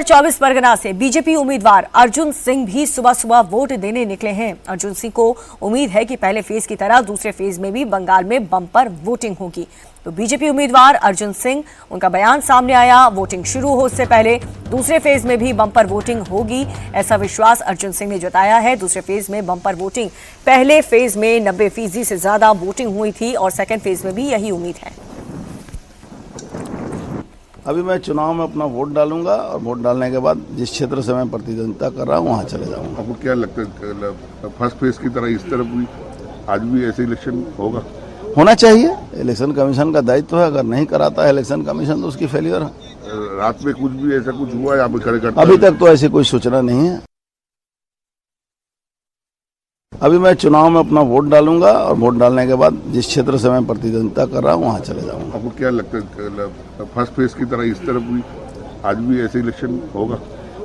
चौबीस परगना से बीजेपी उम्मीदवार अर्जुन सिंह भी सुबह सुबह वोट देने निकले हैं। अर्जुन सिंह को उम्मीद है कि पहले फेज की तरह दूसरे फेज में भी बंगाल में बम्पर वोटिंग होगी। तो बीजेपी उम्मीदवार अर्जुन सिंह, उनका बयान सामने आया, वोटिंग शुरू हो उससे पहले दूसरे फेज में भी बम्पर वोटिंग होगी, ऐसा विश्वास अर्जुन सिंह ने जताया है। दूसरे फेज में बम्पर वोटिंग, पहले फेज में 90% से ज्यादा वोटिंग हुई थी और सेकेंड फेज में भी यही उम्मीद है। अभी मैं चुनाव में अपना वोट डालूंगा और वोट डालने के बाद जिस क्षेत्र से मैं प्रतिद्वंदिता कर रहा हूँ वहाँ चले जाऊँगा। आपको क्या लगता है फर्स्ट फेज की तरह इस तरफ भी आज भी ऐसे इलेक्शन होना चाहिए? इलेक्शन कमीशन का दायित्व है, अगर नहीं कराता है इलेक्शन कमीशन तो उसकी फेलियर है। रात में कुछ भी ऐसा कुछ हुआ है आप खड़े करते? अभी तक तो ऐसी कोई सूचना नहीं है। अभी मैं चुनाव में अपना वोट डालूंगा और वोट डालने के बाद जिस क्षेत्र से मैं प्रतिद्वंदिता कर रहा हूँ वहाँ चले जाऊँगा। आपको क्या लगता है फर्स्ट फेज की तरह इस तरफ भी आज भी ऐसे इलेक्शन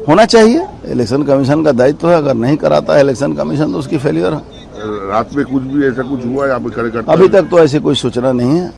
होना चाहिए? इलेक्शन कमीशन का दायित्व है, अगर नहीं कराता है इलेक्शन कमीशन तो उसकी फेलियर है। रात में कुछ भी ऐसा कुछ हुआ है आप खड़े करते? अभी तक तो ऐसी कोई सूचना नहीं है।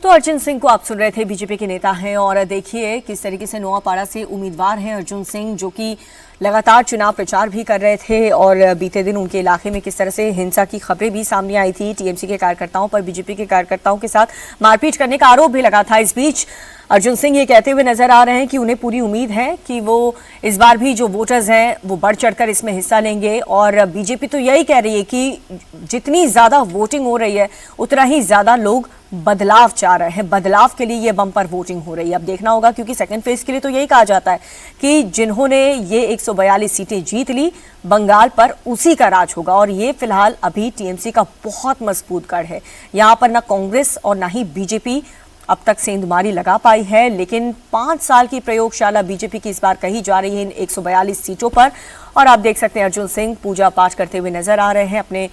तो अर्जुन सिंह को आप सुन रहे थे, बीजेपी के नेता हैं और देखिए किस तरीके से नोआपाड़ा से उम्मीदवार हैं अर्जुन सिंह, जो कि लगातार चुनाव प्रचार भी कर रहे थे और बीते दिन उनके इलाके में किस तरह से हिंसा की खबरें भी सामने आई थी। टीएमसी के कार्यकर्ताओं पर बीजेपी के कार्यकर्ताओं के साथ मारपीट करने का आरोप भी लगा था। इस बीच अर्जुन सिंह ये कहते हुए नजर आ रहे हैं कि उन्हें पूरी उम्मीद है कि वो इस बार भी जो वोटर्स हैं वो बढ़ चढ़कर इसमें हिस्सा लेंगे और बीजेपी तो यही कह रही है कि जितनी ज्यादा वोटिंग हो रही है उतना ही ज्यादा लोग बदलाव चाह रहे हैं। बदलाव के लिए ये बम्पर वोटिंग हो रही है। अब देखना होगा, क्योंकि सेकंड फेज के लिए तो यही कहा जाता है कि जिन्होंने ये 142 सीटें जीत ली बंगाल पर उसी का राज होगा और ये फिलहाल अभी टीएमसी का बहुत मजबूत गढ़ है। यहाँ पर ना कांग्रेस और ना ही बीजेपी अब तक सेंधमारी लगा पाई है, लेकिन 5 साल की प्रयोगशाला बीजेपी की इस बार कही जा रही है इन 142 सीटों पर। और आप देख सकते हैं अर्जुन सिंह पूजा पाठ करते हुए नजर आ रहे हैं। अपने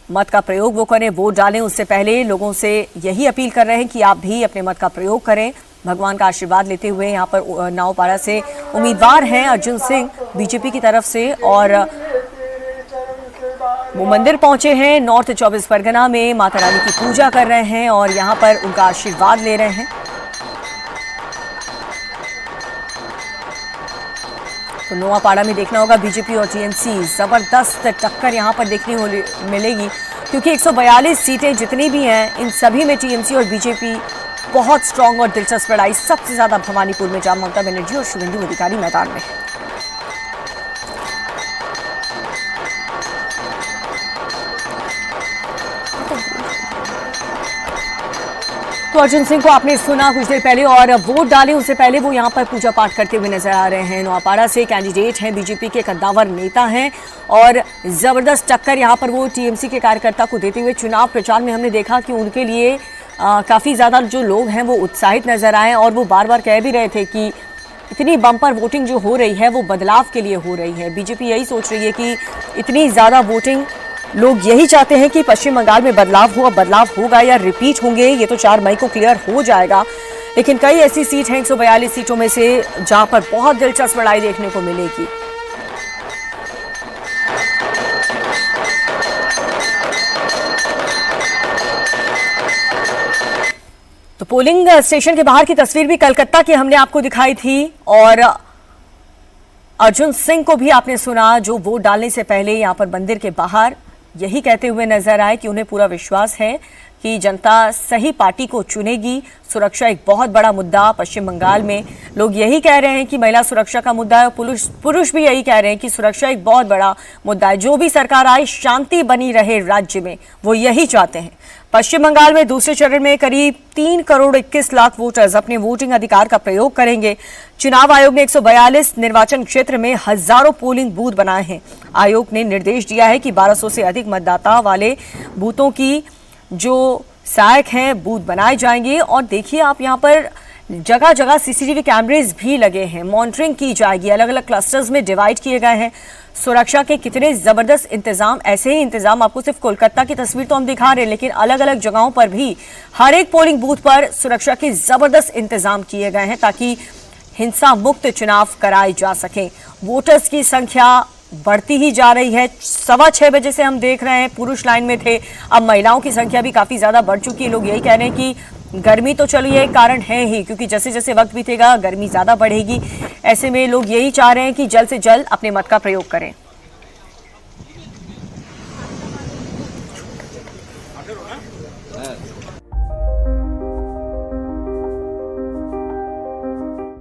मत का प्रयोग वो करें, वोट डालें उससे पहले लोगों से यही अपील कर रहे हैं कि आप भी अपने मत का प्रयोग करें, भगवान का आशीर्वाद लेते हुए। यहाँ पर नौपाड़ा से उम्मीदवार हैं अर्जुन सिंह बीजेपी की तरफ से और वो मंदिर पहुंचे हैं नॉर्थ 24 परगना में, माता रानी की पूजा कर रहे हैं और यहाँ पर उनका आशीर्वाद ले रहे हैं। तो नोआपाड़ा में देखना होगा बीजेपी और टीएमसी जबरदस्त टक्कर यहाँ पर देखने को मिलेगी, क्योंकि 142 सीटें जितनी भी हैं इन सभी में टीएमसी और बीजेपी बहुत स्ट्रांग और दिलचस्प लड़ाई। सबसे ज्यादा भवानीपुर में जहां ममता बनर्जी और शुभेंदु अधिकारी मैदान में है। तो अर्जुन सिंह को आपने सुना कुछ देर पहले और वोट डाले उससे पहले वो यहाँ पर पूजा पाठ करते हुए नजर आ रहे हैं। नोआपाड़ा से कैंडिडेट हैं, बीजेपी के कद्दावर नेता हैं और जबरदस्त टक्कर यहाँ पर वो टीएमसी के कार्यकर्ता को देते हुए चुनाव प्रचार में हमने देखा कि उनके लिए काफी ज्यादा जो लोग हैं वो उत्साहित नजर आए और वो बार बार कह भी रहे थे कि इतनी बम्पर वोटिंग जो हो रही है वो बदलाव के लिए हो रही है। बीजेपी यही सोच रही है कि इतनी ज्यादा वोटिंग, लोग यही चाहते हैं कि पश्चिम बंगाल में बदलाव होगा या रिपीट होंगे ये तो 4 मई को क्लियर हो जाएगा। लेकिन कई ऐसी सीट हैं 142 सीटों में से जहां पर बहुत दिलचस्प लड़ाई देखने को मिलेगी। तो पोलिंग स्टेशन के बाहर की तस्वीर भी कलकत्ता की हमने आपको दिखाई थी और अर्जुन सिंह को भी आपने सुना जो वोट डालने से पहले यहां पर मंदिर के बाहर यही कहते हुए नजर आए कि उन्हें पूरा विश्वास है कि जनता सही पार्टी को चुनेगी। सुरक्षा एक बहुत बड़ा मुद्दा पश्चिम बंगाल में, लोग यही कह रहे हैं कि महिला सुरक्षा का मुद्दा है और पुरुष भी यही कह रहे हैं कि सुरक्षा एक बहुत बड़ा मुद्दा है। जो भी सरकार आए शांति बनी रहे राज्य में, वो यही चाहते हैं। पश्चिम बंगाल में दूसरे चरण में करीब 3 करोड़ 21 लाख वोटर्स अपने वोटिंग अधिकार का प्रयोग करेंगे। चुनाव आयोग ने 142 निर्वाचन क्षेत्र में हजारों पोलिंग बूथ बनाए हैं। आयोग ने निर्देश दिया है कि 1200 से अधिक मतदाता वाले बूथों की जो सहायक हैं बूथ बनाए जाएंगे। और देखिए आप यहाँ पर जगह जगह सीसीटीवी कैमरेज भी लगे हैं, मॉनिटरिंग की जाएगी, अलग अलग क्लस्टर्स में डिवाइड किए गए हैं। सुरक्षा के कितने जबरदस्त इंतजाम, ऐसे ही इंतजाम आपको सिर्फ कोलकाता की तस्वीर तो हम दिखा रहे हैं, लेकिन अलग अलग जगहों पर भी हर एक पोलिंग बूथ पर सुरक्षा के जबरदस्त इंतजाम किए गए हैं ताकि हिंसा मुक्त चुनाव कराए जा सके। वोटर्स की संख्या बढ़ती ही जा रही है। 6:15 बजे से हम देख रहे हैं पुरुष लाइन में थे, अब महिलाओं की संख्या भी काफी ज्यादा बढ़ चुकी है। लोग यही कह रहे हैं कि गर्मी तो चलो ये एक कारण है ही, क्योंकि जैसे जैसे वक्त बीतेगा गर्मी ज्यादा बढ़ेगी। ऐसे में लोग यही चाह रहे हैं कि जल्द से जल्द अपने मत का प्रयोग करें।